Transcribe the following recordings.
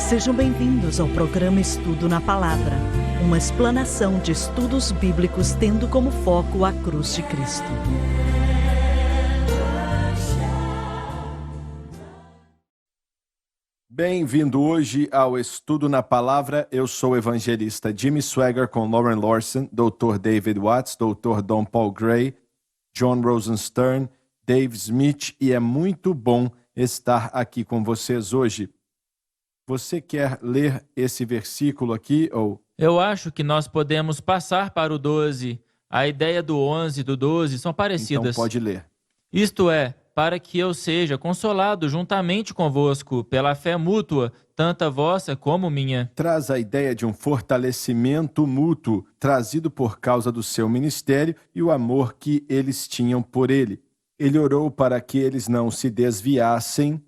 Sejam bem-vindos ao programa Estudo na Palavra, uma explanação de estudos bíblicos tendo como foco a cruz de Cristo. Bem-vindo hoje ao Estudo na Palavra. Eu sou o evangelista Jimmy Swaggart com Lauren Lawson, Dr. David Watts, Dr. Don Paul Gray, John Rosenstern, Dave Smith, e é muito bom estar aqui com vocês hoje. Você quer ler esse versículo aqui? Eu acho que nós podemos passar para o 12. A ideia do 11 e do 12 são parecidas. Então pode ler. Isto é, para que eu seja consolado juntamente convosco, pela fé mútua, tanto a vossa como minha. Traz a ideia de um fortalecimento mútuo, trazido por causa do seu ministério e o amor que eles tinham por ele. Ele orou para que eles não se desviassem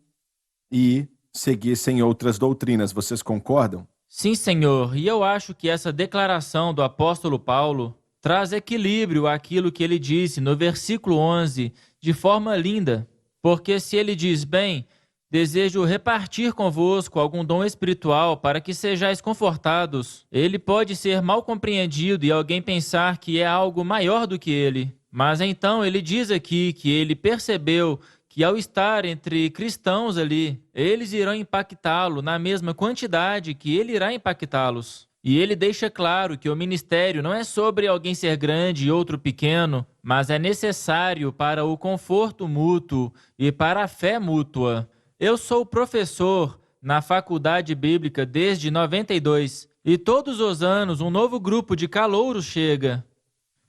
e seguissem outras doutrinas. Vocês concordam? Sim, Senhor, e eu acho que essa declaração do apóstolo Paulo traz equilíbrio àquilo que ele disse no versículo 11, de forma linda. Porque se ele diz, bem, desejo repartir convosco algum dom espiritual para que sejais confortados, ele pode ser mal compreendido e alguém pensar que é algo maior do que ele. Mas então ele diz aqui que ele percebeu que ao estar entre cristãos ali, eles irão impactá-lo na mesma quantidade que ele irá impactá-los. E ele deixa claro que o ministério não é sobre alguém ser grande e outro pequeno, mas é necessário para o conforto mútuo e para a fé mútua. Eu sou professor na faculdade bíblica desde 92 e todos os anos um novo grupo de calouros chega.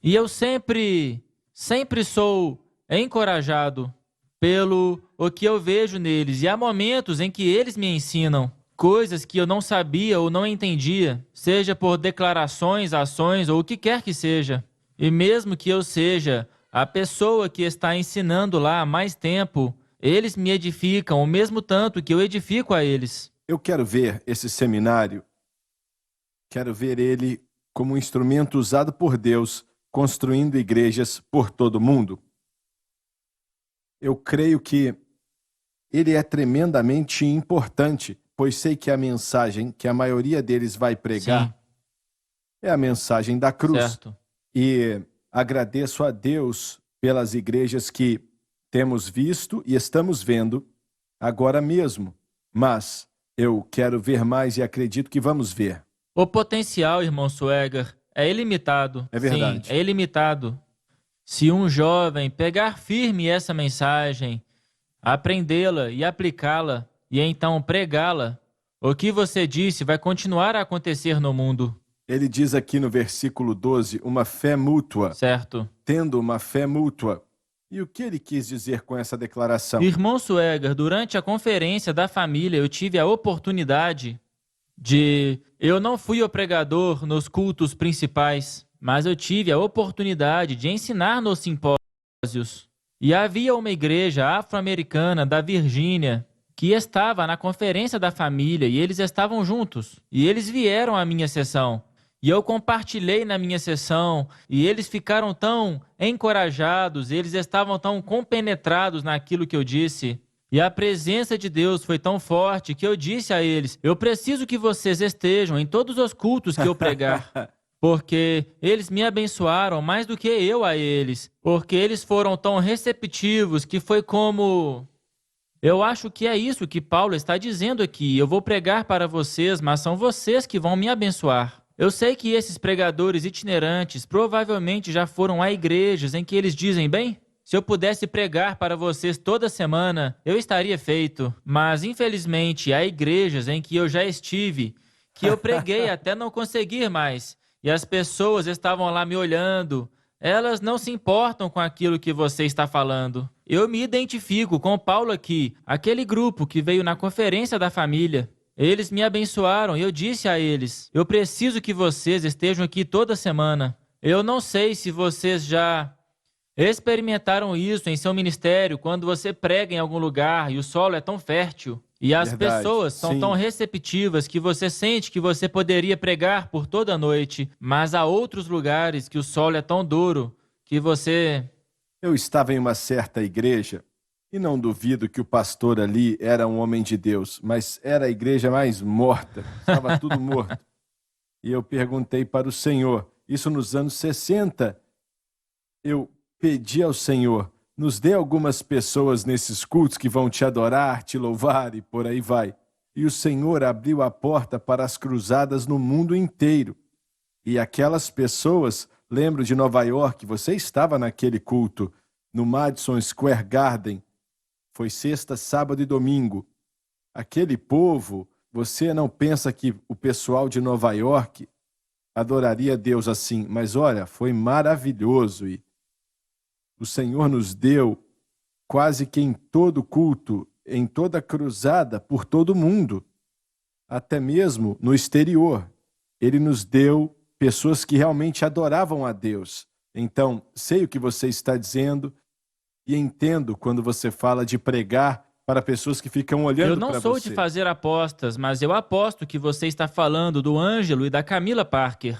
E eu sempre sou encorajado pelo o que eu vejo neles, e há momentos em que eles me ensinam coisas que eu não sabia ou não entendia, seja por declarações, ações ou o que quer que seja. E mesmo que eu seja a pessoa que está ensinando lá há mais tempo, eles me edificam o mesmo tanto que eu edifico a eles. Eu quero ver esse seminário, quero ver ele como um instrumento usado por Deus, construindo igrejas por todo o mundo. Eu creio que ele é tremendamente importante, pois sei que a mensagem que a maioria deles vai pregar Sim. É a mensagem da cruz. Certo. E agradeço a Deus pelas igrejas que temos visto e estamos vendo agora mesmo. Mas eu quero ver mais e acredito que vamos ver. O potencial, irmão Swaggart, é ilimitado. É verdade. Sim, é ilimitado. Se um jovem pegar firme essa mensagem, aprendê-la e aplicá-la, e então pregá-la, o que você disse vai continuar a acontecer no mundo. Ele diz aqui no versículo 12, uma fé mútua. Certo. Tendo uma fé mútua. E o que ele quis dizer com essa declaração? Irmão Swaggart, durante a conferência da família, eu tive a oportunidade Eu não fui o pregador nos cultos principais, mas eu tive a oportunidade de ensinar nos simpósios. E havia uma igreja afro-americana da Virgínia que estava na conferência da família e eles estavam juntos. E eles vieram à minha sessão. E eu compartilhei na minha sessão e eles ficaram tão encorajados, eles estavam tão compenetrados naquilo que eu disse. E a presença de Deus foi tão forte que eu disse a eles, eu preciso que vocês estejam em todos os cultos que eu pregar. Porque eles me abençoaram mais do que eu a eles. Porque eles foram tão receptivos que foi como... Eu acho que é isso que Paulo está dizendo aqui. Eu vou pregar para vocês, mas são vocês que vão me abençoar. Eu sei que esses pregadores itinerantes provavelmente já foram a igrejas em que eles dizem, bem, se eu pudesse pregar para vocês toda semana, eu estaria feito. Mas, infelizmente, há igrejas em que eu já estive, que eu preguei até não conseguir mais. E as pessoas estavam lá me olhando. Elas não se importam com aquilo que você está falando. Eu me identifico com Paulo aqui, aquele grupo que veio na conferência da família. Eles me abençoaram e eu disse a eles, eu preciso que vocês estejam aqui toda semana. Eu não sei se vocês já experimentaram isso em seu ministério, quando você prega em algum lugar e o solo é tão fértil. E as pessoas são tão receptivas que você sente que você poderia pregar por toda a noite. Mas há outros lugares que o solo é tão duro que você... Eu estava em uma certa igreja E não duvido que o pastor ali era um homem de Deus, mas era a igreja mais morta, estava tudo morto. E eu perguntei para o Senhor, isso nos anos 60, eu pedi ao Senhor, nos dê algumas pessoas nesses cultos que vão te adorar, te louvar e por aí vai. E o Senhor abriu a porta para as cruzadas no mundo inteiro. E aquelas pessoas, lembro de Nova York, você estava naquele culto, no Madison Square Garden, foi sexta, sábado e domingo. Aquele povo, você não pensa que o pessoal de Nova York adoraria Deus assim, mas olha, foi maravilhoso e o Senhor nos deu quase que em todo culto, em toda cruzada, por todo mundo, até mesmo no exterior. Ele nos deu pessoas que realmente adoravam a Deus. Então, sei o que você está dizendo e entendo quando você fala de pregar para pessoas que ficam olhando para você. Eu não sou de fazer apostas, mas eu aposto que você está falando do Ângelo e da Camila Parker.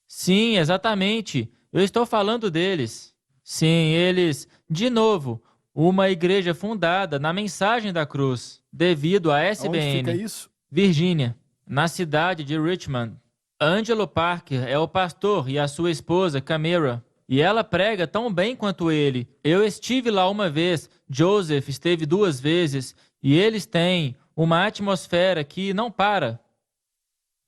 Sim, exatamente. Eu estou falando deles. Sim, eles, de novo, uma igreja fundada na mensagem da cruz, devido à SBN. Onde fica isso? Virgínia, na cidade de Richmond. Angelo Parker é o pastor e a sua esposa, Camila. E ela prega tão bem quanto ele. Eu estive lá uma vez, Joseph esteve 2 vezes, e eles têm uma atmosfera que não para.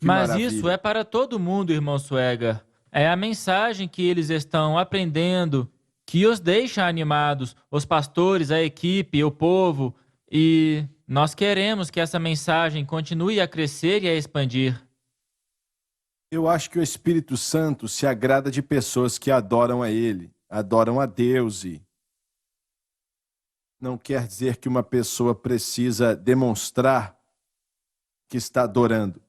Mas maravilha. isso é para todo mundo, irmão Swagger. É a mensagem que eles estão aprendendo, que os deixa animados, os pastores, a equipe, o povo. E nós queremos que essa mensagem continue a crescer e a expandir. Eu acho que o Espírito Santo se agrada de pessoas que adoram a Ele, adoram a Deus e não quer dizer que uma pessoa precisa demonstrar que está adorando,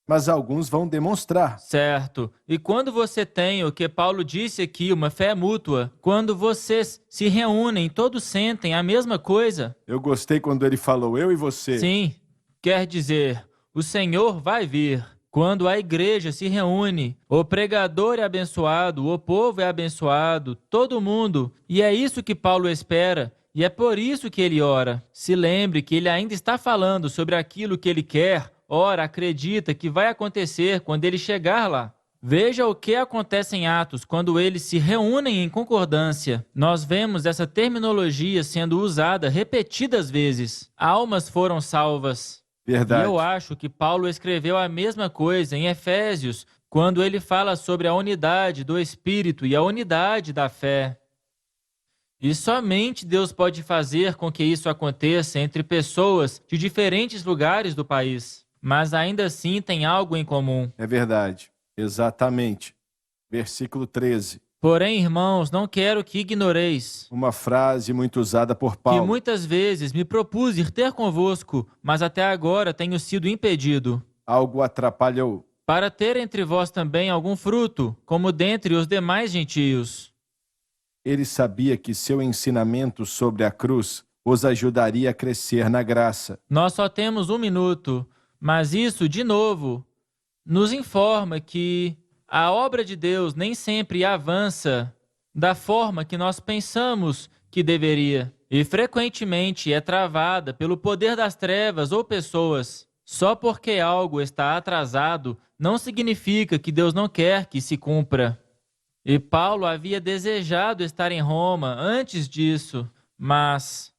mas alguns vão demonstrar. Certo. E quando você tem o que Paulo disse aqui, uma fé mútua, quando vocês se reúnem, todos sentem a mesma coisa. Eu gostei quando ele falou, eu e você. Sim, quer dizer, o Senhor vai vir. Quando a igreja se reúne, o pregador é abençoado, o povo é abençoado, todo mundo. E é isso que Paulo espera, e é por isso que ele ora. Se lembre que ele ainda está falando sobre aquilo que ele quer, ora, acredita que vai acontecer quando ele chegar lá. Veja o que acontece em Atos, quando eles se reúnem em concordância. Nós vemos essa terminologia sendo usada repetidas vezes. Almas foram salvas. Verdade. E eu acho que Paulo escreveu a mesma coisa em Efésios, quando ele fala sobre a unidade do Espírito e a unidade da fé. E somente Deus pode fazer com que isso aconteça entre pessoas de diferentes lugares do país. Mas ainda assim tem algo em comum. É verdade, exatamente. Versículo 13. Porém, irmãos, não quero que ignoreis Uma frase muito usada por que Paulo. muitas vezes me propus ir ter convosco, mas até agora tenho sido impedido, Algo atrapalhou. para ter entre vós também algum fruto, como dentre os demais gentios. Ele sabia que seu ensinamento sobre a cruz os ajudaria a crescer na graça. Nós só temos 1 minuto, mas isso, de novo, nos informa que a obra de Deus nem sempre avança da forma que nós pensamos que deveria. E frequentemente é travada pelo poder das trevas ou pessoas. Só porque algo está atrasado não significa que Deus não quer que se cumpra. E Paulo havia desejado estar em Roma antes disso, mas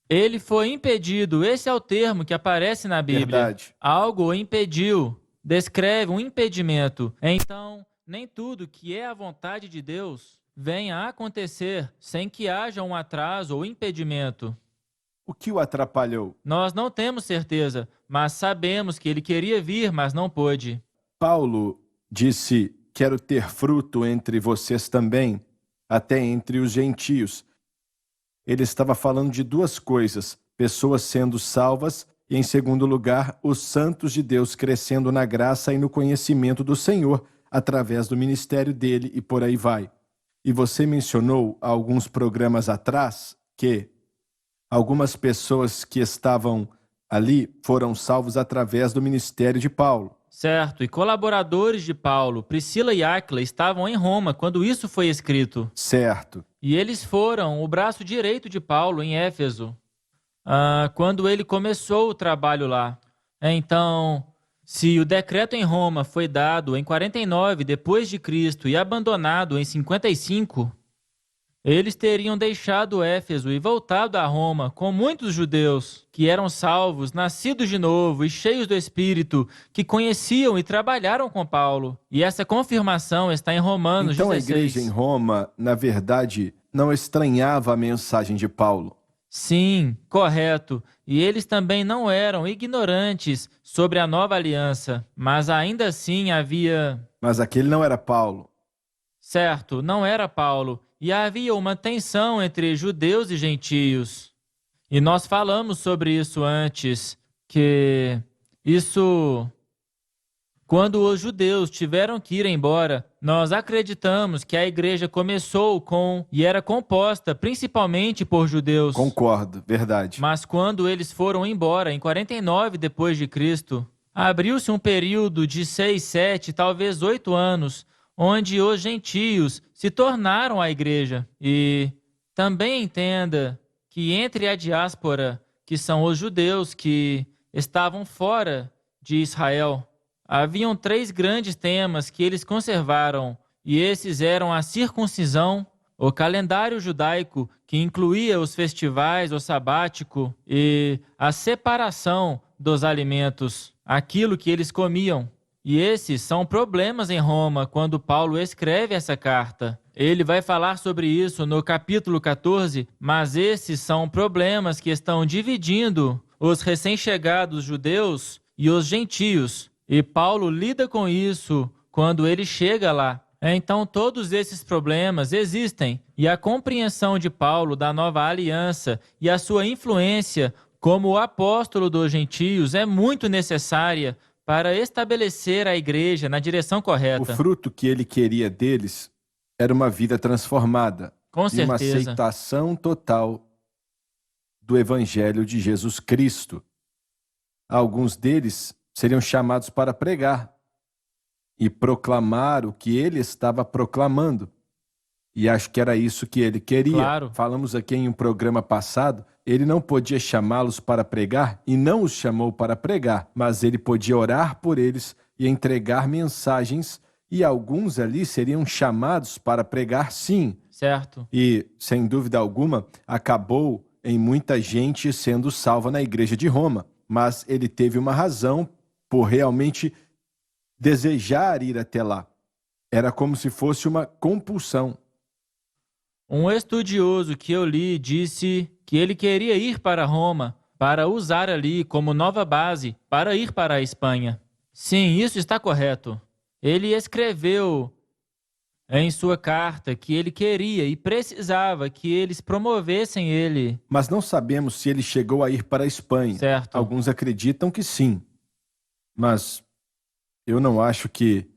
ele foi impedido. Esse é o termo que aparece na Bíblia. Verdade. Algo o impediu. Descreve um impedimento. Então, nem tudo que é a vontade de Deus venha a acontecer sem que haja um atraso ou impedimento. O que o atrapalhou? Nós não temos certeza, mas sabemos que ele queria vir, mas não pôde. Paulo disse, quero ter fruto entre vocês também, até entre os gentios. Ele estava falando de 2 coisas, pessoas sendo salvas e, em segundo lugar, os santos de Deus crescendo na graça e no conhecimento do Senhor, através do ministério dele e por aí vai. E você mencionou há alguns programas atrás que algumas pessoas que estavam ali foram salvos através do ministério de Paulo. Certo, e colaboradores de Paulo, Priscila e Áquila, estavam em Roma quando isso foi escrito. Certo. E eles foram o braço direito de Paulo em Éfeso, quando ele começou o trabalho lá. Então, se o decreto em Roma foi dado em 49 depois de Cristo e abandonado em 55, eles teriam deixado Éfeso e voltado a Roma com muitos judeus que eram salvos, nascidos de novo e cheios do Espírito, que conheciam e trabalharam com Paulo. E essa confirmação está em Romanos 16. Então a igreja em Roma, na verdade, não estranhava a mensagem de Paulo. Sim, correto. E eles também não eram ignorantes sobre a nova aliança, mas ainda assim havia... Mas aquele não era Paulo. Certo, não era Paulo. E havia uma tensão entre judeus e gentios. E nós falamos sobre isso antes, que isso... Quando os judeus tiveram que ir embora, nós acreditamos que a igreja começou com e era composta principalmente por judeus. Concordo, verdade. Mas quando eles foram embora, em 49 depois de Cristo, abriu-se um período de 6, 7, talvez 8 anos, onde os gentios se tornaram a igreja. E também entenda que entre a diáspora, que são os judeus que estavam fora de Israel, haviam 3 grandes temas que eles conservaram, e esses eram a circuncisão, o calendário judaico, que incluía os festivais, o sabático, e a separação dos alimentos, aquilo que eles comiam. E esses são problemas em Roma quando Paulo escreve essa carta. Ele vai falar sobre isso no capítulo 14, mas esses são problemas que estão dividindo os recém-chegados judeus e os gentios. E Paulo lida com isso quando ele chega lá. Então todos esses problemas existem e a compreensão de Paulo da nova aliança e a sua influência como o apóstolo dos gentios é muito necessária para estabelecer a igreja na direção correta. O fruto que ele queria deles era uma vida transformada. Com e certeza. uma aceitação total do evangelho de Jesus Cristo. Alguns deles seriam chamados para pregar e proclamar o que ele estava proclamando. E acho que era isso que ele queria. Claro. Falamos aqui em um programa passado, ele não podia chamá-los para pregar e não os chamou para pregar, mas ele podia orar por eles e entregar mensagens, e alguns ali seriam chamados para pregar sim. Certo. E, sem dúvida alguma, acabou em muita gente sendo salva na igreja de Roma. Mas ele teve uma razão por realmente desejar ir até lá. Era como se fosse uma compulsão. Um estudioso que eu li disse que ele queria ir para Roma para usar ali como nova base para ir para a Espanha. Sim, isso está correto. Ele escreveu em sua carta que ele queria e precisava que eles promovessem ele. Mas não sabemos se ele chegou a ir para a Espanha. Certo. Alguns acreditam que sim. Mas eu não acho que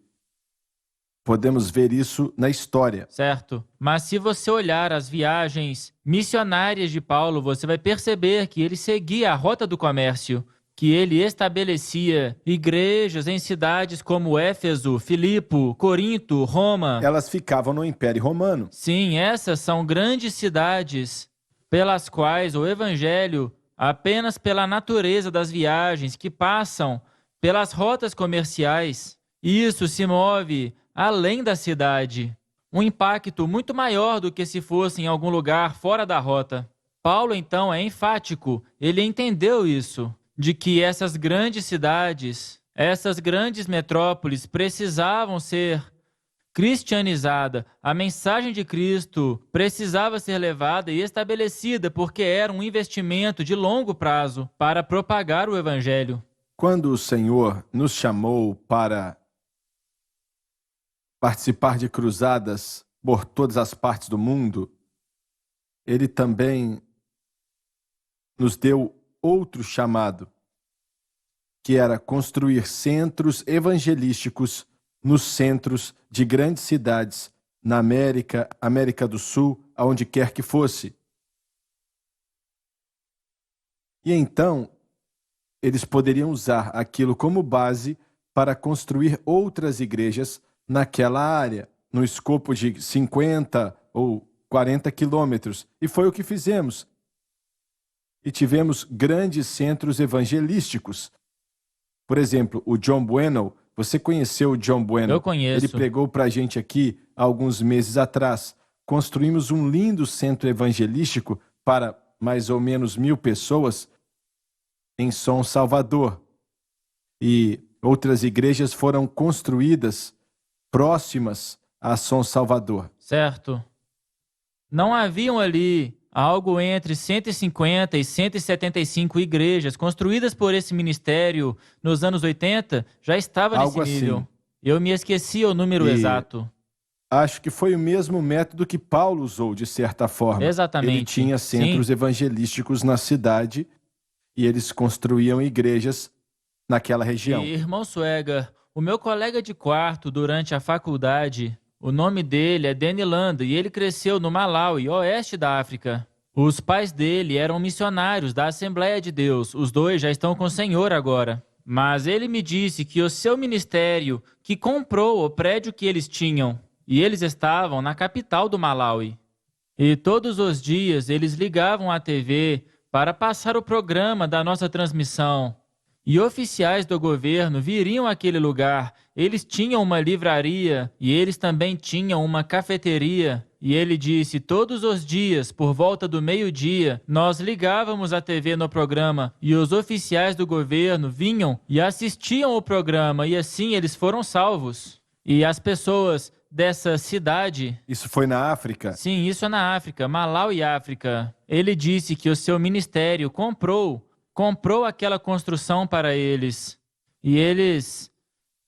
podemos ver isso na história. Certo. Mas se você olhar as viagens missionárias de Paulo, você vai perceber que ele seguia a rota do comércio, que ele estabelecia igrejas em cidades como Éfeso, Filipo, Corinto, Roma. Elas ficavam no Império Romano. Sim, essas são grandes cidades pelas quais o evangelho, apenas pela natureza das viagens que passam pelas rotas comerciais, isso se move além da cidade. Um impacto muito maior do que se fosse em algum lugar fora da rota. Paulo, então, é enfático. Ele entendeu isso, de que essas grandes cidades, essas grandes metrópoles precisavam ser cristianizadas. A mensagem de Cristo precisava ser levada e estabelecida porque era um investimento de longo prazo para propagar o evangelho. Quando o Senhor nos chamou para participar de cruzadas por todas as partes do mundo, Ele também nos deu outro chamado, que era construir centros evangelísticos nos centros de grandes cidades, na América, América do Sul, aonde quer que fosse. E então, eles poderiam usar aquilo como base para construir outras igrejas naquela área, no escopo de 50 ou 40 quilômetros. E foi o que fizemos. E tivemos grandes centros evangelísticos. Por exemplo, o John Bueno. Você conheceu o John Bueno? Eu conheço. Ele pregou para a gente aqui há alguns meses atrás. Construímos um lindo centro evangelístico para mais ou menos 1.000 pessoas em São Salvador. E outras igrejas foram construídas próximas a São Salvador. Certo. Não haviam ali algo entre 150 e 175 igrejas construídas por esse ministério nos anos 80? Já estava Algo nesse nível. assim. Eu me esqueci o número E exato. acho que foi o mesmo método que Paulo usou, de certa forma. Exatamente. Ele tinha centros evangelísticos na cidade e eles construíam igrejas naquela região. E, irmão Swagger, o meu colega de quarto durante a faculdade, o nome dele é Danny Land e ele cresceu no Malawi, oeste da África. Os pais dele eram missionários da Assembleia de Deus. Os dois já estão com o Senhor agora. Mas ele me disse que o seu ministério, que comprou o prédio que eles tinham, e eles estavam na capital do Malawi. E todos os dias eles ligavam à TV para passar o programa da nossa transmissão. E oficiais do governo viriam àquele lugar. Eles tinham uma livraria e eles também tinham uma cafeteria. E ele disse, todos os dias, por volta do meio-dia, nós ligávamos a TV no programa e os oficiais do governo vinham e assistiam o programa e assim eles foram salvos. E as pessoas dessa cidade... Isso foi na África? Sim, isso é na África, Malawi, África. Ele disse que o seu ministério comprou aquela construção para eles. E eles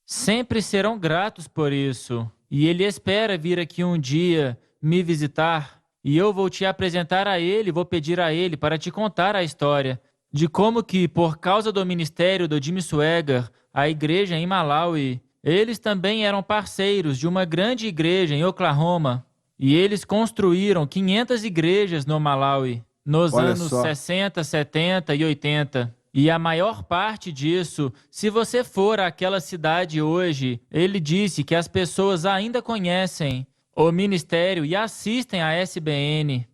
sempre serão gratos por isso. E ele espera vir aqui um dia me visitar. E eu vou te apresentar a ele, vou pedir a ele para te contar a história de como que, por causa do ministério do Jimmy Swagger, a igreja em Malawi, eles também eram parceiros de uma grande igreja em Oklahoma. E eles construíram 500 igrejas no Malawi. Nos Olha anos só. 60, 70 e 80. E a maior parte disso, se você for àquela cidade hoje, ele disse que as pessoas ainda conhecem o ministério e assistem à SBN.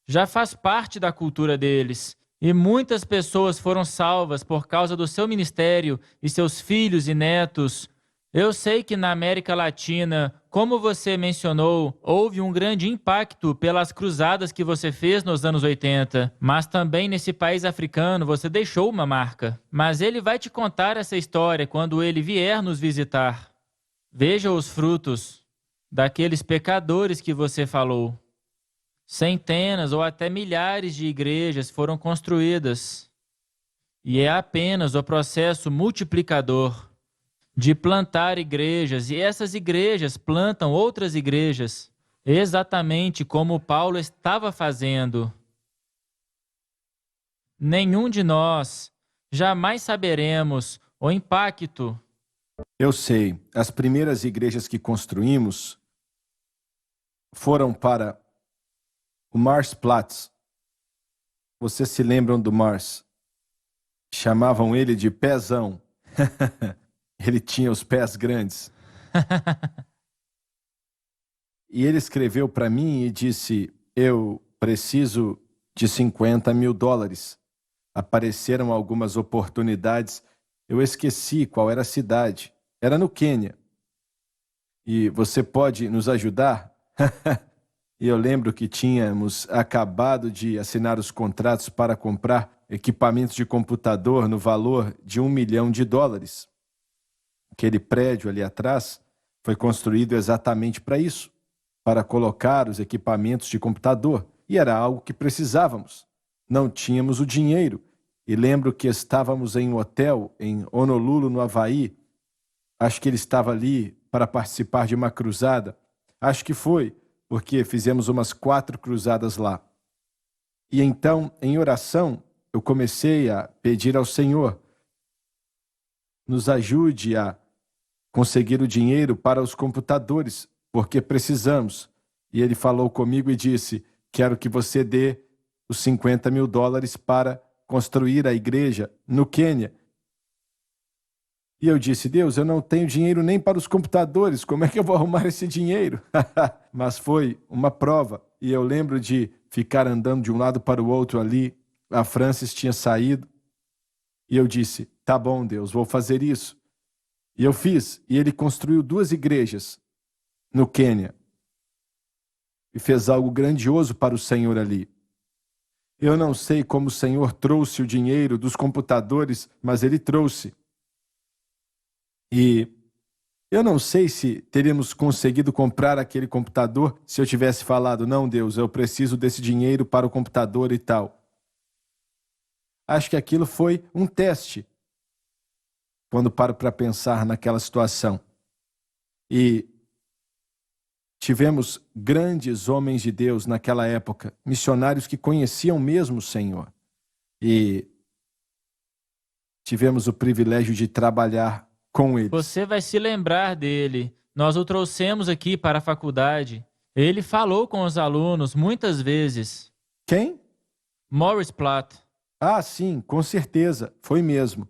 Já faz parte da cultura deles. E muitas pessoas foram salvas por causa do seu ministério e seus filhos e netos. Eu sei que na América Latina, como você mencionou, houve um grande impacto pelas cruzadas que você fez nos anos 80, mas também nesse país africano você deixou uma marca. Mas ele vai te contar essa história quando ele vier nos visitar. Veja os frutos daqueles pecadores que você falou. Centenas ou até milhares de igrejas foram construídas. E é apenas o processo multiplicador de plantar igrejas, e essas igrejas plantam outras igrejas, exatamente como Paulo estava fazendo. Nenhum de nós jamais saberemos o impacto. Eu sei, as primeiras igrejas que construímos foram para o Marsplatz. Vocês se lembram do Mars? Chamavam ele de Pezão. Ele tinha os pés grandes. E ele escreveu para mim e disse, eu preciso de $50.000. Apareceram algumas oportunidades. Eu esqueci qual era a cidade. Era no Quênia. E você pode nos ajudar? E eu lembro que tínhamos acabado de assinar os contratos para comprar equipamentos de computador no valor de $1 milhão. Aquele prédio ali atrás foi construído exatamente para isso, para colocar os equipamentos de computador. E era algo que precisávamos. Não tínhamos o dinheiro. E lembro que estávamos em um hotel em Honolulu, no Havaí. Acho que ele estava ali para participar de uma cruzada. Acho que foi, porque fizemos umas 4 cruzadas lá. E então, em oração, eu comecei a pedir ao Senhor, nos ajude a conseguir o dinheiro para os computadores, porque precisamos. E ele falou comigo e disse, quero que você dê os $50.000 para construir a igreja no Quênia. E eu disse, Deus, eu não tenho dinheiro nem para os computadores, como é que eu vou arrumar esse dinheiro? Mas foi uma prova, e eu lembro de ficar andando de um lado para o outro ali, a Francis tinha saído, e eu disse, tá bom, Deus, vou fazer isso. E eu fiz, e ele construiu 2 igrejas no Quênia, e fez algo grandioso para o Senhor ali. Eu não sei como o Senhor trouxe o dinheiro dos computadores, mas ele trouxe. E eu não sei se teríamos conseguido comprar aquele computador se eu tivesse falado, não, Deus, eu preciso desse dinheiro para o computador e tal. Acho que aquilo foi um teste, quando paro para pensar naquela situação. E tivemos grandes homens de Deus naquela época, missionários que conheciam mesmo o Senhor. E tivemos o privilégio de trabalhar com eles. Você vai se lembrar dele. Nós o trouxemos aqui para a faculdade. Ele falou com os alunos muitas vezes. Quem? Maurice Platt. Ah, sim, com certeza, foi mesmo.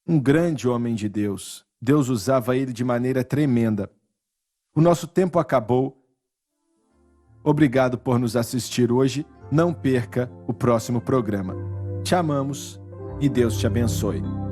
Um grande homem de Deus. Deus usava ele de maneira tremenda. O nosso tempo acabou. Obrigado por nos assistir hoje. Não perca o próximo programa. Te amamos e Deus te abençoe.